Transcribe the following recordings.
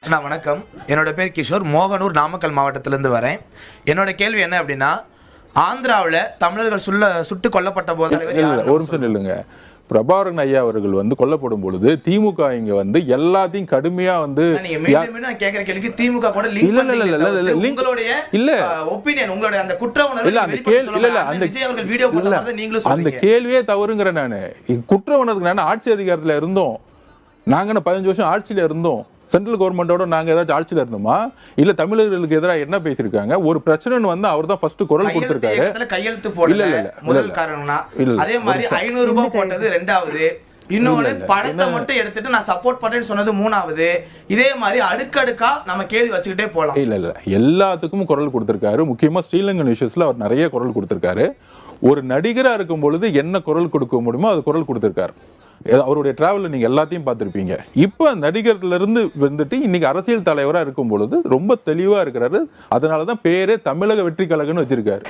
அண்ணா வணக்கம். என்னோட பேர் கிஷோர். மோகனூர் நாமக்கல் மாவட்டத்திலேருந்து வரேன். என்னோட கேள்வி என்ன அப்படின்னா, ஆந்திராவில் தமிழர்கள் சுட்டு கொல்லப்பட்ட போது ஒரு நிமிஷம் இல்லைங்க. பிரபாகரன் ஐயா அவர்கள் வந்து கொல்லப்படும் பொழுது திமுக இங்க வந்து எல்லாத்தையும் கடுமையா வந்து கேக்குற கேள்விக்கு திமுக கூட உங்களுடைய இல்ல ஒபினியன் உங்களுடைய அந்த குற்ற உணர்வு அந்த கேள்வியே தவறுங்கிற. நானு குற்ற உணர்வுக்கு நான் ஆட்சி அதிகாரத்துல இருந்தோம். நாங்க 15 வருஷம் ஆட்சியில இருந்தோம். சென்ட்ரல் கவர்மெண்டோட நாங்க ஏதாச்சும் ஆட்சியில இருந்தோமா? இல்ல தமிழர்களுக்கு எதிராக என்ன பேசியிருக்காங்க? ஒரு பிரச்சனைன்னு வந்து அவர் தான் ஃபர்ஸ்ட் குரல் கொடுத்திருக்காரு. கையெழுத்து போடல முதல் காரணம்னா, அதே மாதிரி 500 ரூபாய் போட்டது ரெண்டாவது, இன்னொன்னு படத்தை மட்டும் எடுத்துட்டு நான் சப்போர்ட் பண்றேன்னு சொன்னது மூணாவது. இதே மாதிரி அடுக்கடுக்கா நம்ம கேள்வி வச்சுக்கிட்டே போலாம். இல்ல எல்லாத்துக்கும் குரல் கொடுத்திருக்காரு. முக்கியமா ஸ்ரீலங்கன் இஷ்யூஸ்ல அவர் நிறைய குரல் கொடுத்திருக்காரு. ஒரு நடிகரா இருக்கும் பொழுது என்ன குரல் கொடுக்க முடியுமோ அது குரல் கொடுத்திருக்காரு. அவருடைய டிராவல் நீங்க எல்லாத்தையும் பார்த்திருப்பீங்க. இப்ப நடிகர்ல இருந்து வந்துட்டு இன்னைக்கு அரசியல் தலைவரா இருக்கும் பொழுது ரொம்ப தெளிவா இருக்கிறாரு. அதனாலதான் பேரே தமிழக வெற்றி கழகம்னு வச்சிருக்காரு.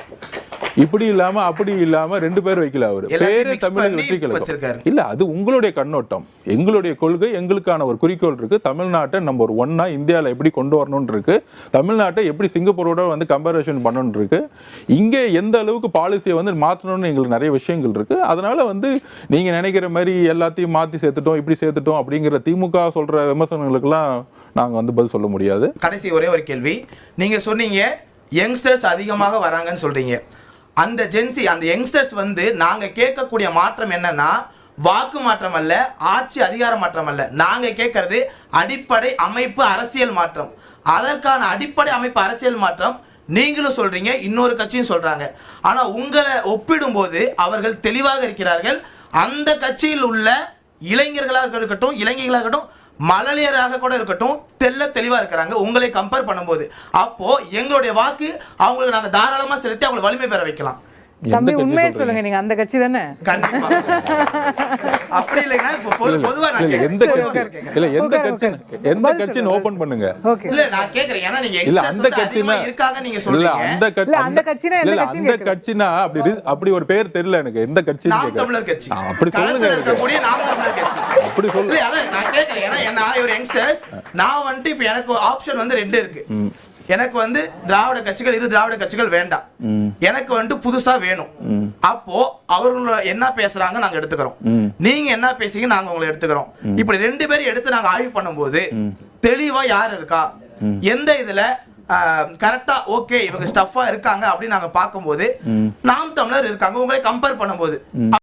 இப்படி இல்லாம அப்படி இல்லாம 2 பேர் வைக்கல. அவரு பேரே தமிழக வெற்றி கழகம் இல்ல. அது உங்களுடைய கண்ணோட்டம். எங்களுடைய கொள்கை, எங்களுக்கான ஒரு குறிக்கோள் இருக்கு. தமிழ்நாட்டை நம்பர் 1 இந்தியாவில் எப்படி கொண்டு வரணும்னு இருக்கு. தமிழ்நாட்டை எப்படி சிங்கப்பூரோட வந்து கம்பேரிசன் பண்ணணும்னு இருக்கு. இங்கே எந்த அளவுக்கு பாலிசியை வந்து மாற்றணும்னு எங்களுக்கு நிறைய விஷயங்கள் இருக்கு. அதனால வந்து நீங்க நினைக்கிற மாதிரி எல்லாத்தையும் மாத்தி சேர்த்துட்டோம், இப்படி சேர்த்துட்டோம் அப்படிங்கிற திமுக சொல்ற விமர்சனங்களுக்கெல்லாம் நாங்க வந்து பதில் சொல்ல முடியாது. கடைசி ஒரே ஒரு கேள்வி. நீங்க சொன்னீங்க யங்ஸ்டர்ஸ் அதிகமாக வராங்கன்னு சொல்றீங்க. அந்த ஜென்சி, அந்த யங்ஸ்டர்ஸ் வந்து நாங்க கேட்கக்கூடிய மாற்றம் என்னன்னா, வாக்கு மாற்றம் அல்ல, ஆட்சி அதிகார மாற்றம் அல்ல. நாங்க கேட்கறது அடிப்படை அமைப்பு அரசியல் மாற்றம். அதற்கான அடிப்படை அமைப்பு அரசியல் மாற்றம் நீங்களும் சொல்றீங்க, இன்னொரு கட்சியும் சொல்றாங்க. ஆனா உங்களை ஒப்பிடும்போது அவர்கள் தெளிவாக இருக்கிறார்கள். அந்த கட்சியில் உள்ள இளைஞர்களாக இருக்கட்டும், இளைஞர்களாக இருக்கட்டும், மழலையராக கூட இருக்கட்டும், தெளிவா இருக்கிறாங்க உங்களை கம்பேர் பண்ணும்போது. அப்போ எங்களுடைய வாக்கு அவங்களுக்கு நாங்க தாராளமா செலுத்தி அவங்களை வலிமை பெற வைக்கலாம். தம்பி உண்மையை சொல்லுங்க, நீங்க அந்த கட்சி தானே? கண்டிப்பா. அப்படி இல்லைன்னா இப்போ பொதுவா நான் எந்த கட்சின்னு ஓபன் பண்ணுங்க. இல்ல நான் கேக்குறேன், ஏன்னா நீங்க அந்த கட்சினா இருக்காங்க நீங்க சொல்றீங்க. அந்த கட்சினா எந்த கட்சி? அந்த கட்சினா அப்படி ஒரு பேர் தெரியல எனக்கு. எந்த கட்சி? நாம் தமிழர் கட்சி. அப்படி சொல்லுங்க. நாம் தமிழர் கட்சி அப்படி சொல்லுங்க. இல்ல நான் கேக்குறேன், ஏன்னா நான் ஒரு யங்ஸ்டர்ஸ், நான் வந்து இப்போ எனக்கு ஆப்ஷன் வந்து 2 இருக்கு. எனக்கு வந்து திராவிட கட்சிகள், திராவிட கட்சிகள் வேண்டாம். எனக்கு வந்து புதுசா வேணும். அப்போ அவர்கள் என்ன பேசுறாங்க நாங்க எடுத்துக்கிறோம், நீங்க என்ன பேசுறீங்க நாங்க உங்களை எடுத்துக்கிறோம். இப்படி 2 பேரும் எடுத்து நாங்க ஆய்வு பண்ணும்போது தெளிவா யார் இருக்கா, எந்த இதுல கரெக்டா ஓகே இவங்க ஸ்டஃபா இருக்காங்க அப்படின்னு நாங்க பார்க்கும்போது நாம் தமிழர் இருக்காங்க உங்களை கம்பேர் பண்ணும்போது